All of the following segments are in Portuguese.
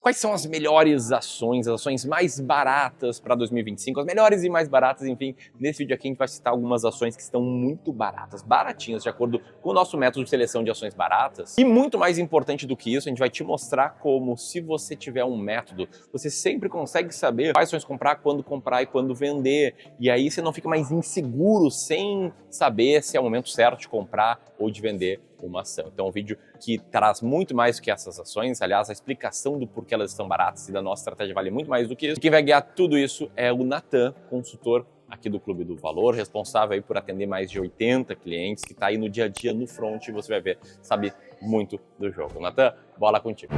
Quais são as melhores ações, as ações mais baratas para 2025? As melhores e mais baratas, enfim. Nesse vídeo aqui a gente vai citar algumas ações que estão muito baratas, baratinhas, de acordo com o nosso método de seleção de ações baratas. E muito mais importante do que isso, a gente vai te mostrar como, se você tiver um método, você sempre consegue saber quais ações comprar e quando vender. E aí você não fica mais inseguro sem saber se é o momento certo de comprar ou de vender uma ação. Então é um vídeo que traz muito mais do que essas ações, aliás, a explicação do porquê elas estão baratas e da nossa estratégia vale muito mais do que isso. E quem vai guiar tudo isso é o Natan, consultor aqui do Clube do Valor, responsável aí por atender mais de 80 clientes, que está aí no dia a dia, no front, e você vai ver, sabe muito do jogo. Natan, bola contigo.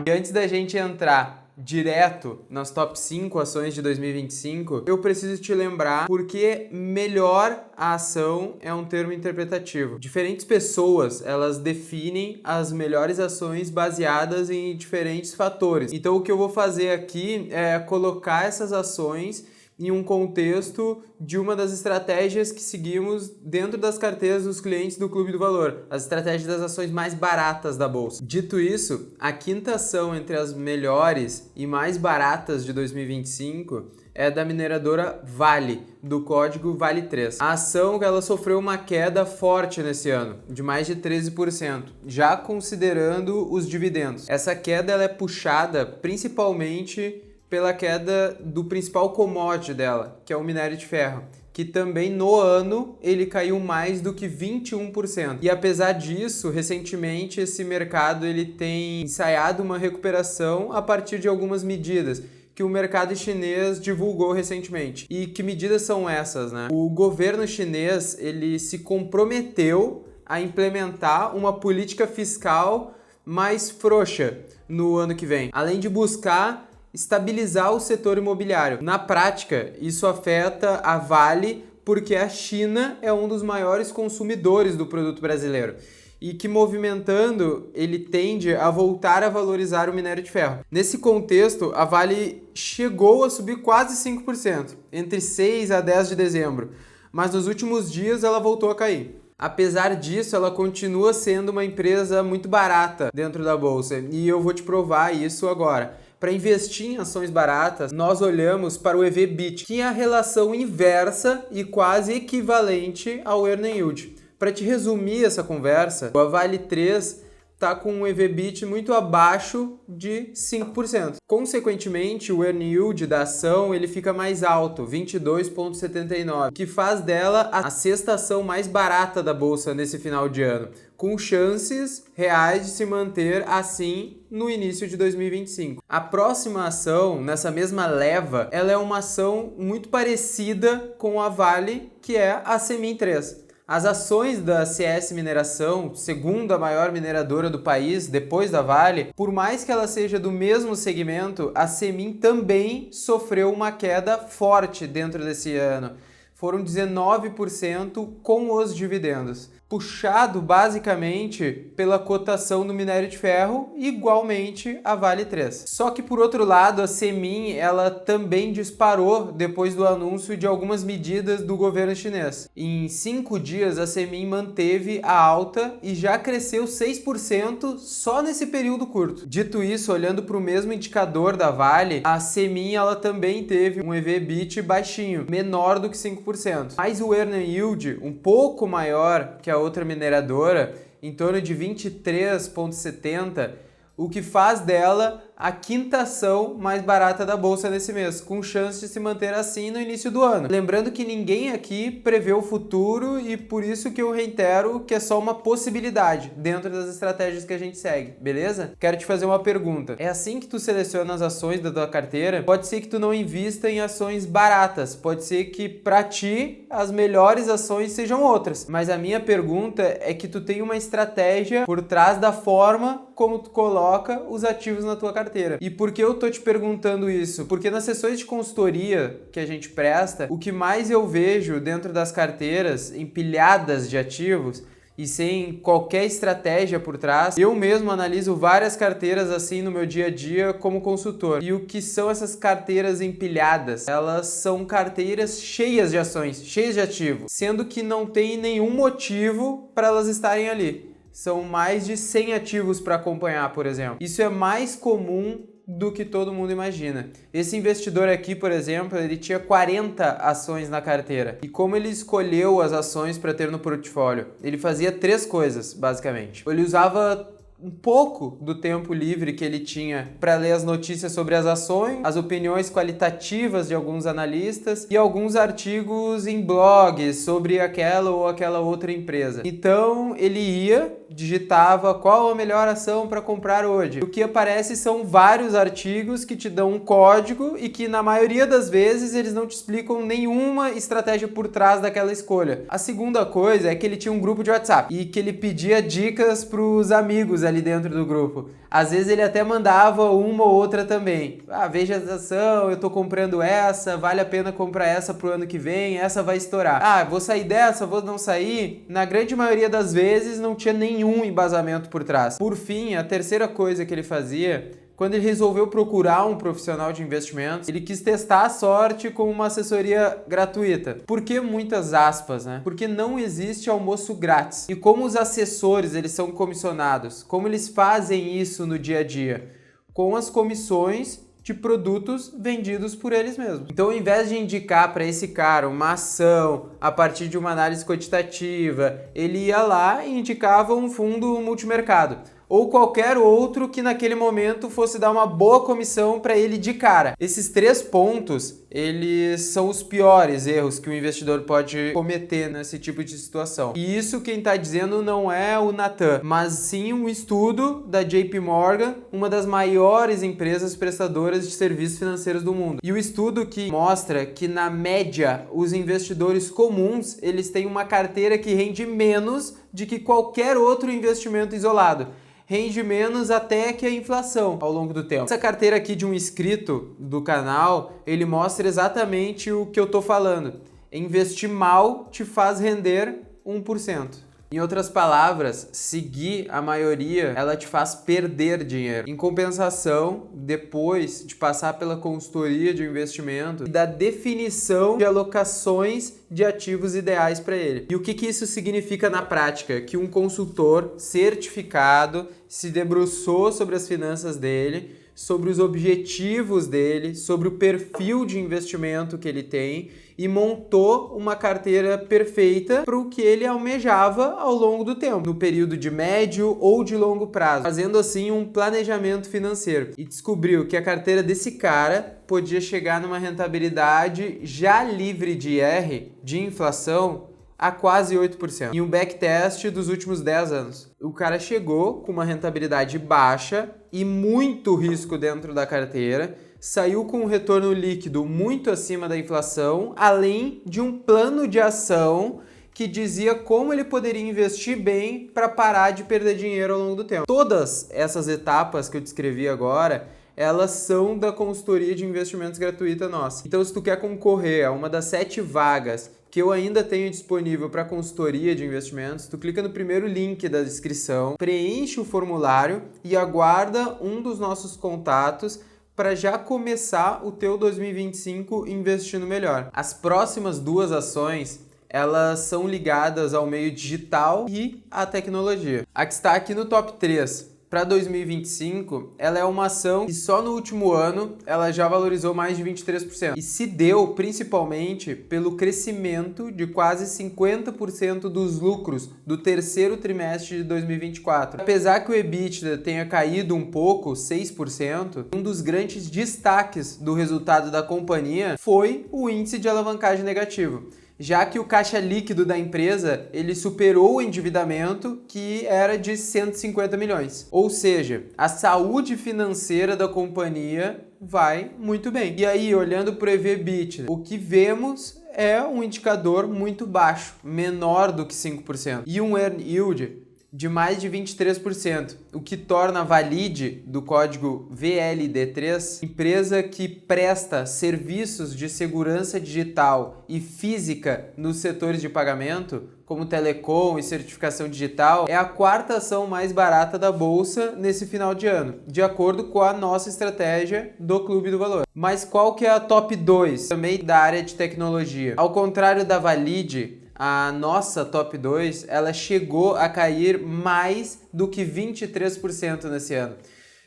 E antes da gente entrar direto nas top 5 ações de 2025, eu preciso te lembrar porque melhor a ação é um termo interpretativo. Diferentes pessoas, elas definem as melhores ações baseadas em diferentes fatores. Então o que eu vou fazer aqui é colocar essas ações em um contexto de uma das estratégias que seguimos dentro das carteiras dos clientes do Clube do Valor, as estratégias das ações mais baratas da bolsa. Dito isso, a quinta ação entre as melhores e mais baratas de 2025 é da mineradora Vale, do código Vale3. A ação ela sofreu uma queda forte nesse ano, de mais de 13%, já considerando os dividendos. Essa queda ela é puxada principalmente pela queda do principal commodity dela, que é o minério de ferro, que também no ano ele caiu mais do que 21%. E apesar disso, recentemente esse mercado ele tem ensaiado uma recuperação a partir de algumas medidas que o mercado chinês divulgou recentemente. E que medidas são essas, né? O governo chinês ele se comprometeu a implementar uma política fiscal mais frouxa no ano que vem, além de buscar estabilizar o setor imobiliário. Na prática, isso afeta a Vale porque a China é um dos maiores consumidores do produto brasileiro e que movimentando ele tende a voltar a valorizar o minério de ferro. Nesse contexto, a Vale chegou a subir quase 5%, entre 6 a 10 de dezembro, mas nos últimos dias ela voltou a cair. Apesar disso, ela continua sendo uma empresa muito barata dentro da bolsa e eu vou te provar isso agora. Para investir em ações baratas, nós olhamos para o EV/BIT, que é a relação inversa e quase equivalente ao Earning Yield. Para te resumir essa conversa, a Vale3 está com um EV/BIT muito abaixo de 5%. Consequentemente, o Earning Yield da ação ele fica mais alto, 22,79, que faz dela a sexta ação mais barata da bolsa nesse final de ano, com chances reais de se manter assim no início de 2025. A próxima ação, nessa mesma leva, ela é uma ação muito parecida com a Vale, que é a Semin3. As ações da CS Mineração, segunda maior mineradora do país, depois da Vale, por mais que ela seja do mesmo segmento, a Semin também sofreu uma queda forte dentro desse ano. Foram 19% com os dividendos, puxado basicamente pela cotação do minério de ferro, igualmente a Vale3. Só que por outro lado, a Semin ela também disparou depois do anúncio de algumas medidas do governo chinês. Em 5 dias, a Semin manteve a alta e já cresceu 6% só nesse período curto. Dito isso, olhando para o mesmo indicador da Vale, a Semin ela também teve um EV/BIT baixinho, menor do que 5%. Mas o Earning Yield, um pouco maior que a outra mineradora, em torno de 23,70, o que faz dela a quinta ação mais barata da bolsa nesse mês, com chance de se manter assim no início do ano. Lembrando que ninguém aqui prevê o futuro e por isso que eu reitero que é só uma possibilidade dentro das estratégias que a gente segue, beleza? Quero te fazer uma pergunta. É assim que tu seleciona as ações da tua carteira? Pode ser que tu não invista em ações baratas, pode ser que para ti as melhores ações sejam outras, mas a minha pergunta é que tu tem uma estratégia por trás da forma como tu coloca os ativos na tua carteira. E por que eu tô te perguntando isso? Porque nas sessões de consultoria que a gente presta, o que mais eu vejo dentro das carteiras empilhadas de ativos e sem qualquer estratégia por trás, eu mesmo analiso várias carteiras assim no meu dia a dia como consultor. E o que são essas carteiras empilhadas? Elas são carteiras cheias de ações, cheias de ativos, sendo que não tem nenhum motivo para elas estarem ali. são mais de 100 ativos para acompanhar, por exemplo. Isso é mais comum do que todo mundo imagina. Esse investidor aqui, por exemplo, ele tinha 40 ações na carteira. E como ele escolheu as ações para ter no portfólio? Ele fazia 3 coisas, basicamente. Ele usava um pouco do tempo livre que ele tinha para ler as notícias sobre as ações, as opiniões qualitativas de alguns analistas e alguns artigos em blogs sobre aquela ou aquela outra empresa. Então ele ia, digitava qual a melhor ação para comprar hoje. O que aparece são vários artigos que te dão um código e que na maioria das vezes eles não te explicam nenhuma estratégia por trás daquela escolha. A segunda coisa é que ele tinha um grupo de WhatsApp e que ele pedia dicas para os amigos ali dentro do grupo. Às vezes ele até mandava uma ou outra também. Veja essa ação, eu tô comprando essa, vale a pena comprar essa pro ano que vem, essa vai estourar. Vou sair dessa, vou não sair. Na grande maioria das vezes não tinha nenhum embasamento por trás. Por fim, a terceira coisa que ele fazia, quando ele resolveu procurar um profissional de investimentos, ele quis testar a sorte com uma assessoria gratuita. Por que muitas aspas, né? Porque não existe almoço grátis. E como os assessores, eles são comissionados? Como eles fazem isso no dia a dia? Com as comissões de produtos vendidos por eles mesmos. Então, ao invés de indicar para esse cara uma ação a partir de uma análise quantitativa, ele ia lá e indicava um fundo multimercado ou qualquer outro que naquele momento fosse dar uma boa comissão para ele de cara. Esses 3 pontos, eles são os piores erros que o investidor pode cometer nesse tipo de situação. E isso quem está dizendo não é o Nathan, mas sim um estudo da JP Morgan, uma das maiores empresas prestadoras de serviços financeiros do mundo. E o estudo que mostra que na média os investidores comuns, eles têm uma carteira que rende menos de que qualquer outro investimento isolado. Rende menos até que a inflação ao longo do tempo. Essa carteira aqui de um inscrito do canal, ele mostra exatamente o que eu tô falando. Investir mal te faz render 1%. Em outras palavras, seguir a maioria, ela te faz perder dinheiro. Em compensação, depois de passar pela consultoria de investimento e da definição de alocações de ativos ideais para ele. E o que isso significa na prática? Que um consultor certificado se debruçou sobre as finanças dele, sobre os objetivos dele, sobre o perfil de investimento que ele tem e montou uma carteira perfeita para o que ele almejava ao longo do tempo, no período de médio ou de longo prazo, fazendo assim um planejamento financeiro. E descobriu que a carteira desse cara podia chegar numa rentabilidade já livre de IR, de inflação, a quase 8%, em um backtest dos últimos 10 anos. O cara chegou com uma rentabilidade baixa e muito risco dentro da carteira, saiu com um retorno líquido muito acima da inflação, além de um plano de ação que dizia como ele poderia investir bem para parar de perder dinheiro ao longo do tempo. Todas essas etapas que eu descrevi agora, elas são da consultoria de investimentos gratuita nossa. Então, se tu quer concorrer a uma das 7 vagas que eu ainda tenho disponível para consultoria de investimentos, tu clica no primeiro link da descrição, preenche o formulário e aguarda um dos nossos contatos para já começar o teu 2025 investindo melhor. As próximas 2 ações, elas são ligadas ao meio digital e à tecnologia. A que está aqui no top 3 para 2025, ela é uma ação que só no último ano ela já valorizou mais de 23%. E se deu principalmente pelo crescimento de quase 50% dos lucros do terceiro trimestre de 2024. Apesar que o EBITDA tenha caído um pouco, 6%, um dos grandes destaques do resultado da companhia foi o índice de alavancagem negativo, já que o caixa líquido da empresa ele superou o endividamento, que era de 150 milhões. Ou seja, a saúde financeira da companhia vai muito bem. E aí, olhando para o EV/EBITDA, o que vemos é um indicador muito baixo, menor do que 5%, e um earn yield de mais de 23%, o que torna a Valid, do código VLD3, empresa que presta serviços de segurança digital e física nos setores de pagamento, como telecom e certificação digital, é a 4ª ação mais barata da bolsa nesse final de ano, de acordo com a nossa estratégia do Clube do Valor. Mas qual que é a top 2, também da área de tecnologia? Ao contrário da Valid, a nossa top 2, ela chegou a cair mais do que 23% nesse ano.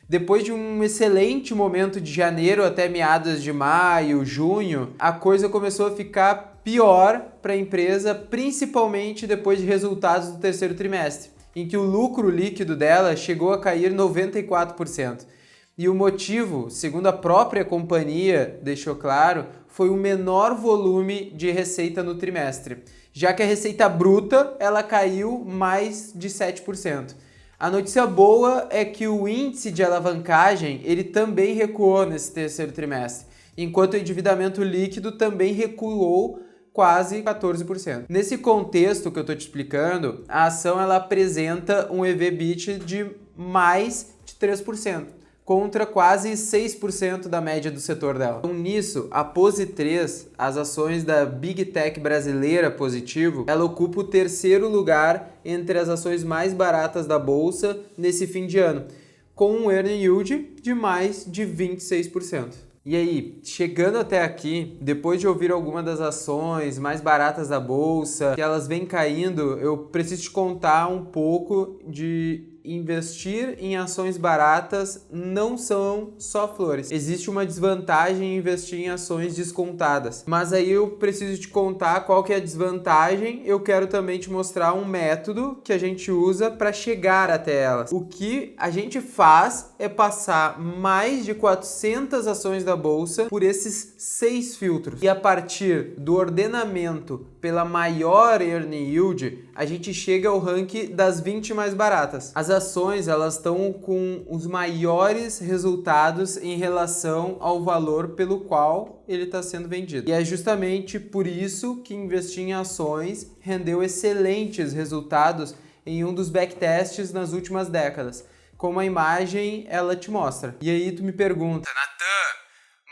Depois de um excelente momento de janeiro até meados de maio, junho, a coisa começou a ficar pior para a empresa, principalmente depois de resultados do terceiro trimestre, em que o lucro líquido dela chegou a cair 94%. E o motivo, segundo a própria companhia deixou claro, foi o menor volume de receita no trimestre, já que a receita bruta ela caiu mais de 7%. A notícia boa é que o índice de alavancagem ele também recuou nesse terceiro trimestre, enquanto o endividamento líquido também recuou quase 14%. Nesse contexto que eu estou te explicando, a ação ela apresenta um EV/EBITDA de mais de 3%. Contra quase 6% da média do setor dela. Então, nisso, a Pose 3, as ações da Big Tech brasileira Positivo, ela ocupa o terceiro lugar entre as ações mais baratas da bolsa nesse fim de ano, com um earning yield de mais de 26%. E aí, chegando até aqui, depois de ouvir alguma das ações mais baratas da bolsa, que elas vêm caindo, eu preciso te contar um pouco de investir em ações baratas não são só flores. Existe uma desvantagem em investir em ações descontadas. Mas aí eu preciso te contar qual que é a desvantagem. Eu quero também te mostrar um método que a gente usa para chegar até elas. O que a gente faz é passar mais de 400 ações da bolsa por esses 6 filtros. E a partir do ordenamento pela maior earning yield, a gente chega ao ranking das 20 mais baratas. As ações elas estão com os maiores resultados em relação ao valor pelo qual ele está sendo vendido. E é justamente por isso que investir em ações rendeu excelentes resultados em um dos backtests nas últimas décadas, como a imagem ela te mostra. E aí tu me pergunta, Natan,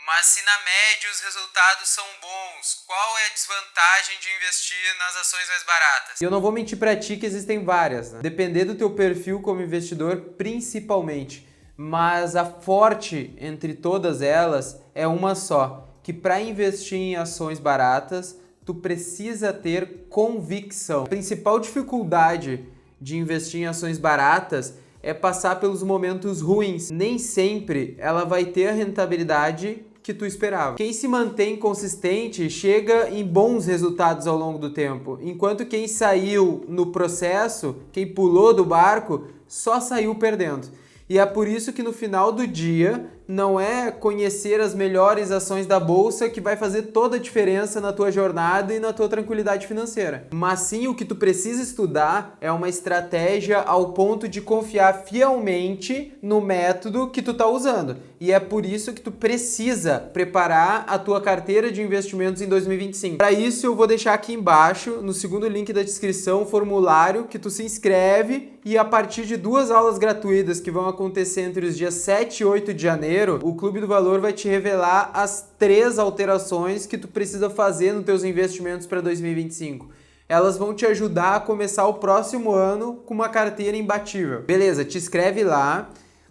mas se na média os resultados são bons, qual é a desvantagem de investir nas ações mais baratas? E eu não vou mentir para ti que existem várias, né? Depender do teu perfil como investidor, principalmente. Mas a forte entre todas elas é uma só, que para investir em ações baratas, tu precisa ter convicção. A principal dificuldade de investir em ações baratas é passar pelos momentos ruins. Nem sempre ela vai ter a rentabilidade que tu esperava. Quem se mantém consistente chega em bons resultados ao longo do tempo, enquanto quem saiu no processo, quem pulou do barco, só saiu perdendo. E é por isso que no final do dia não é conhecer as melhores ações da bolsa que vai fazer toda a diferença na tua jornada e na tua tranquilidade financeira. Mas sim o que tu precisa estudar é uma estratégia ao ponto de confiar fielmente no método que tu tá usando. E é por isso que tu precisa preparar a tua carteira de investimentos em 2025. Para isso eu vou deixar aqui embaixo, no segundo link da descrição, um formulário que tu se inscreve e a partir de 2 aulas gratuitas que vão acontecer entre os dias 7 e 8 de janeiro, o Clube do Valor vai te revelar as 3 alterações que tu precisa fazer nos teus investimentos para 2025. Elas vão te ajudar a começar o próximo ano com uma carteira imbatível. Beleza, te inscreve lá,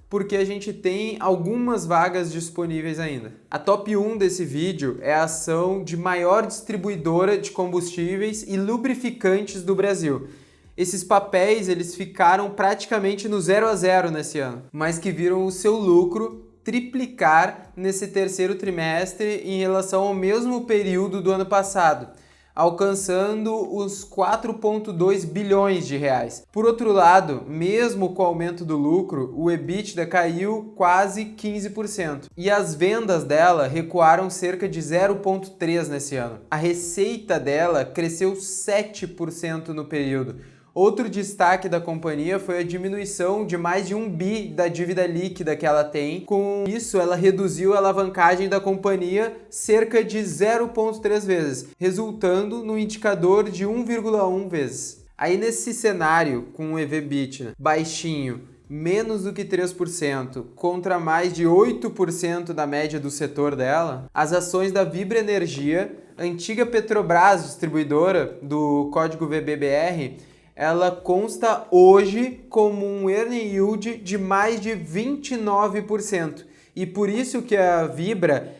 porque a gente tem algumas vagas disponíveis ainda. A top 1 desse vídeo é a ação de maior distribuidora de combustíveis e lubrificantes do Brasil. Esses papéis eles ficaram praticamente no 0 a 0 nesse ano, mas que viram o seu lucro triplicar nesse terceiro trimestre em relação ao mesmo período do ano passado, alcançando os 4,2 bilhões de reais. Por outro lado, mesmo com o aumento do lucro, o EBITDA caiu quase 15%. E as vendas dela recuaram cerca de 0,3% nesse ano. A receita dela cresceu 7% no período. Outro destaque da companhia foi a diminuição de mais de 1 bi da dívida líquida que ela tem. Com isso, ela reduziu a alavancagem da companhia cerca de 0,3 vezes, resultando no indicador de 1,1 vezes. Aí nesse cenário, com o EV/EBITDA baixinho, menos do que 3%, contra mais de 8% da média do setor dela, as ações da Vibra Energia, antiga Petrobras distribuidora do código VBBR, ela consta hoje como um earning yield de mais de 29%. E por isso que a Vibra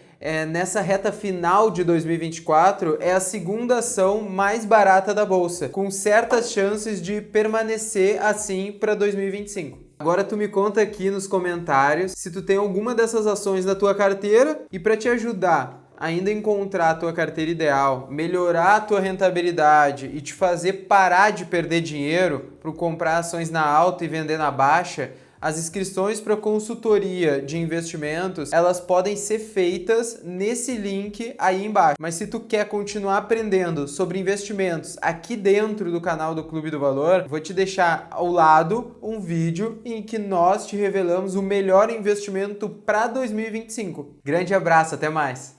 nessa reta final de 2024, é a segunda ação mais barata da bolsa, com certas chances de permanecer assim para 2025. Agora tu me conta aqui nos comentários se tu tem alguma dessas ações na tua carteira, e para te ajudar ainda encontrar a tua carteira ideal, melhorar a tua rentabilidade e te fazer parar de perder dinheiro para comprar ações na alta e vender na baixa, as inscrições para consultoria de investimentos, elas podem ser feitas nesse link aí embaixo. Mas se tu quer continuar aprendendo sobre investimentos aqui dentro do canal do Clube do Valor, vou te deixar ao lado um vídeo em que nós te revelamos o melhor investimento para 2025. Grande abraço, até mais!